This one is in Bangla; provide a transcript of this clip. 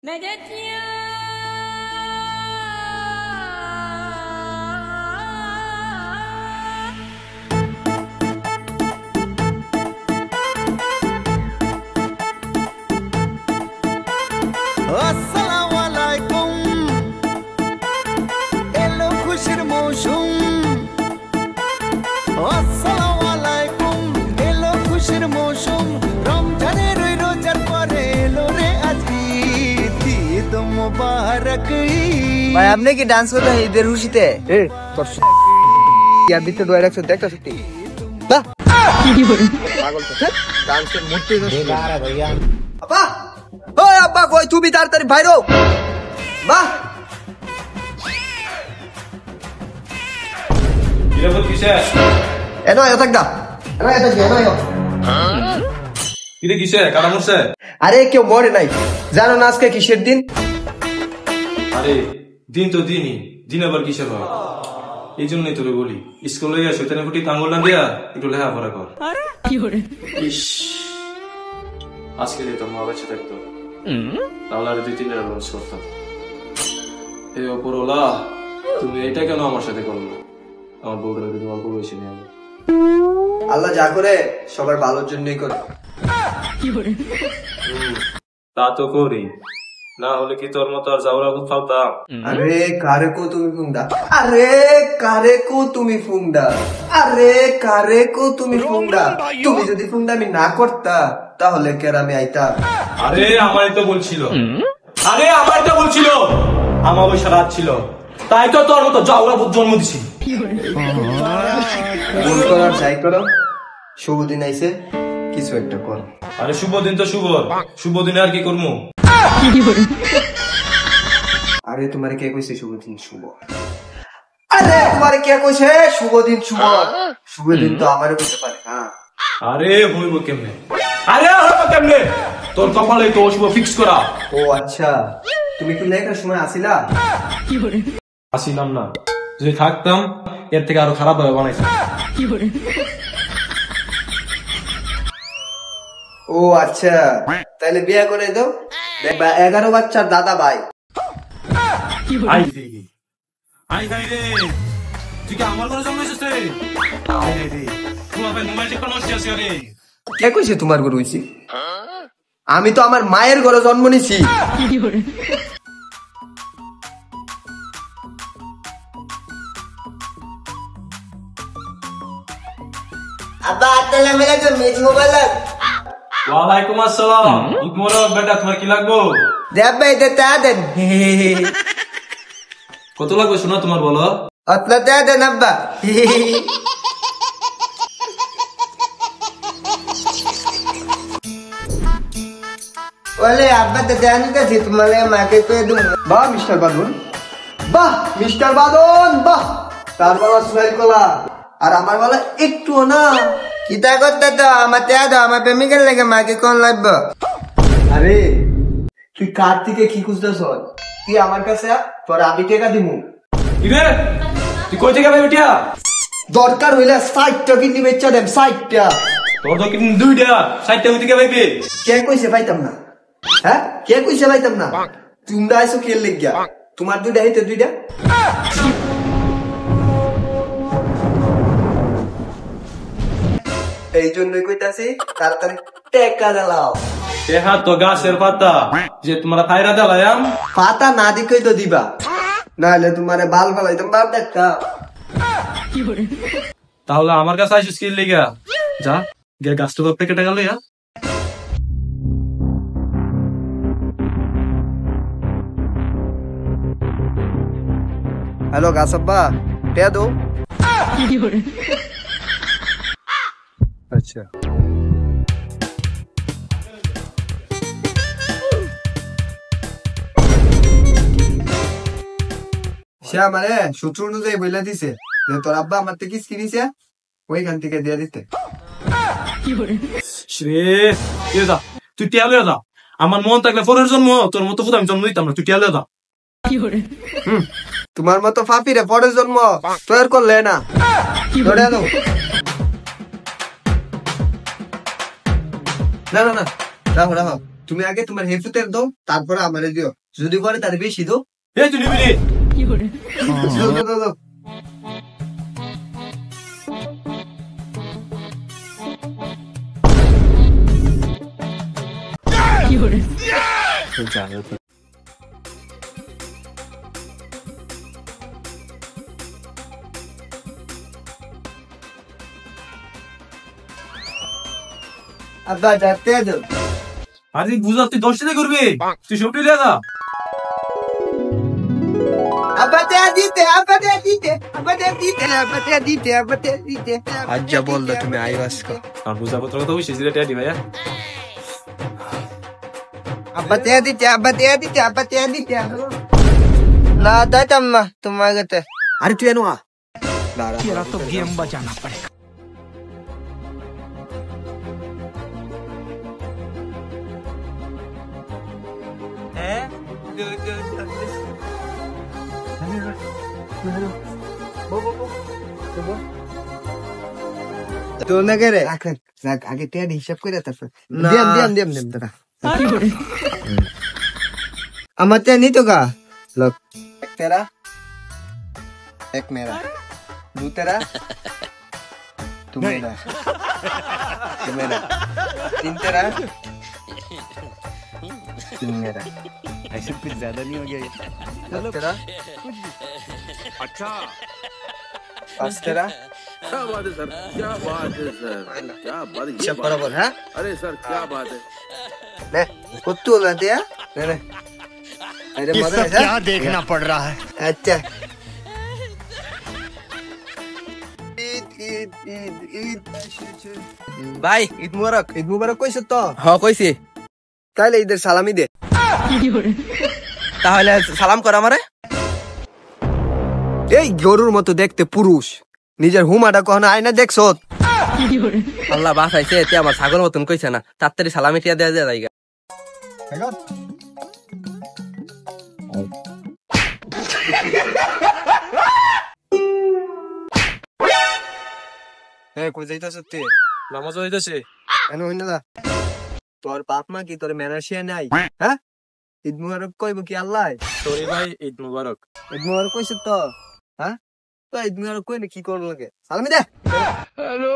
আসসালামু আলাইকুম এলো খুশির মৌসুম আসসালামু আলাইকুম এলো খুশির মৌসুম রমজানের রোজার পরে এলো রে আজ ঈদ মুবারক ভাই আপনি কি ডান্স করবেন ঈদের খুশিতে? তোর ইয়ার ভিতরে দোয়া রাখছো দেখতে সত্যি বাহ কি করে পাগল তো ডান্সের মুডটি বেকার ভাইয়া আপা ওই আব্বা কই তুমি তাড়াতাড়ি বাইরো বাহ কিরে কিসে এনো আয় থাক দা এনো কিরে কিসে কাটা মরছে? আরে কেউ মরে নাই জানো না আজকে কিসের দিন? আরে দিন তো দিনই দিন আবার কিসের হয়? এই জন্যই তোরে বলি স্কুলে গিয়ে শৈতানের ফুটি আঙুল না দিয়া একটু লেখাপড়া কর। ইস আজকে যে তোর মা বেঁচে থাকতো তাহলে আর 2-3 টা রোজ করতাম। এই ওপরওয়ালা তুমি এটা কেন আমার সাথে করলো? আমার বউটা যদি অল্প বয়সে নিয়ে আমি আল্লাহ যা করে সবার ভালোর জন্যই করে। তা তো করি, না হলে কি তোর মতো আর যাওয়ার আগুন ফালতাম? আরে কারে কো তুমি ফুংডা আরে কারে কো তুমি ফুংডা আরে কারে কো তুমি ফুংডা তুমি যদি ফুংডা আমি না করতা তাহলে কেন আমি আইতা? আরে আমারই তো বলছিল আমার বৈশা রাত ছিল, তাই তো তোর মতো যাওয়ার জন্ম দিছি। ভুল করার যাই করো, শুভ দিন আইছে কিছু একটা কর। আরে শুভ দিন তো শুভ দিনে আর কি করবো? আরে তোমারে কে কইছে শুভ দিন শুভ? আরে তোমারে কে কইছে শুভ দিন শুভ? শুভ দিন তো আমারে কইতে পারে। হ্যাঁ আরে হইব কেমনে? তোর কপালে তো শুভ ফিক্স করা। ও আচ্ছা, তুমি কি লেখার সময় আসিলা? আসিলাম না, যদি থাকতাম এর থেকে আরো খারাপ ভাবে বানাইতাম। ও আচ্ছা, তাহলে বিয়ে করে দাও, দেখবা 11 বাচ্চার দাদা ভাই। আই রে তুই কি আমার ঘরে জন্মেছিস রে? তুই আবার মোবাইল টিপা নষ্ট আছিস রে? কে কইছে তোমার ঘরে হইছি? আমি তো আমার মায়ের ঘরে জন্ম নিছি। আব্বা আসসালামু আলাইকুম, মিজ মোবারক। ওয়ালাইকুম আসসালাম। ঈদ মোবারক বেটা, তোমার কি লাগবো? দে আব্বা এটা তা দেন। কত লাগবে শোনা তোমার বলো? আতলা তা দেন আব্বা। ওলে আব্বা তো জানি তো তোমারে মাকে কই দুম। বাহ মিস্টার বাদন, বাহ মিস্টার বাদন, বাহ তার বাবা সুনাই কলা আর আমার বাবা একটুও না। কিতা করতে তো আমার তে দাও, আমার প্রেমিকের লাগে মাকে কোন লাগবে? আরে তুই কার থেকে কি খুঁজতেছ? তুই আমার কাছে তোর আমি টাকা দিমু। কি রে তুই কই থেকে পাবি টিয়া? দরকার হইলে 60টা কিডনি বেচা দেব, 60টা। তোর তো কিন্তু 2টা 60টা কই থেকে পাইবি? কে কইছে পাইতাম না? হ্যাঁ কে কইছে পাইতাম না? তোমরা আইছো কে লাগিয়া? তোমার 2টা হইতে 2টা। এই জন্যই কইতাছি তাড়াতাড়ি টাকা দাও। তেহা তো গাছের পাতা যে তোমরা ফায়রা দিলাম। পাতা না দিকই তো দিবা, নাহলে তোমারে বাল ফালাইতাম বাপ দেখা। তাহলে আমার কাছে আইসিস কি লিগা? যা গে গাছটা বাপ থেকে টাকা লইয়া। হ্যালো গাছাব্বা, কে দো? আচ্ছা সে আমারে সূত্র অনুযায়ী বইলা দিছে যে তোর আব্বা আমার থেকে কিনিছে, ওইখান থেকে দিয়ে দিতে। তুই টিয়া লইয়া যা, আমার মন থাকলে পরের জন্ম তোর মতো আমি জন্ম দিতাম না। তুই টিয়া লইয়া যা। তোমার মতো ফাপিরে পরের জন্ম তৈরি করলে না। না না না রাখো রাখো, তুমি আগে তোমার হেফুতের দাও, তারপরে আমারে দিও। যদি করে তার বেশি দাও। এই তুই নিবি রে? দাও, দাও, দাও। আব্বা যাতে দাও। আরে বুঝা তুই 10 টাকা করবি, তুই সবটি দেখা। আব্বা তে দিতে, আব্বা তে দিতে, আব্বা তে দিতে, আব্বা তে দিতে, আব্বা তে দিতে। আজ যা বললো তুমি আইবাস কো। আর বুঝা পত্র কথা হইছে যে টাকা দি ভাইয়া। আব্বা তে দিতে, আব্বা তে দিতে, আব্বা তে দিতে। না দাইতাম না তোমার কাছে। আরে তুই এনো আ। तेरा तो गेम बचाना पड़ेगा। তো না করে আগে টেড হিসাব করে তারপর দিয়াম দাদা আমার তে নি তো গা লোক এক তেরা এক মেরা দু তেরা तू मेरा तीन तेरा तीन मेरा ऐसे कुछ ज्यादा नहीं हो गया ये? चलो तेरा अच्छा पांच तेरा क्या बात है सर, क्या बात है सर, क्या बात है, ये सब बात- बराबर है अरे सर क्या बात है। ले कुत्तू ला दिया ले अरे ये मजा सब है क्या देखना पड़ रहा है? अच्छा ভাই ঈদ মুবারক কইছ তো কইছি তাইলে ঈদের সালামি দে তাহলে সালাম কর আমারে। এই গরুর মতো দেখতে পুরুষ নিজের হুমাটা কখনো আয়না দেখছো আল্লাহ বাঁচাইছে, এতে আমার ছাগল মতন কইছে না, তাড়াতাড়ি সালামি টিয়া দেয়া যায় জায়গা। হ্যাঁ কই যাইতাছ তুই নামাজ হইতাছে। কেন হইনা দা তোর বাপ মা কি তোর ম্যানার্সিয়া নাই হ্যাঁ ঈদ মুবারক কইব কি আল্লাহ সরি ভাই, ঈদ মুবারক। ঈদ মুবারক কইছ তো হ্যাঁ তো ঈদ মুবারক কইলে কি করব লাগে সালামি দে হ্যালো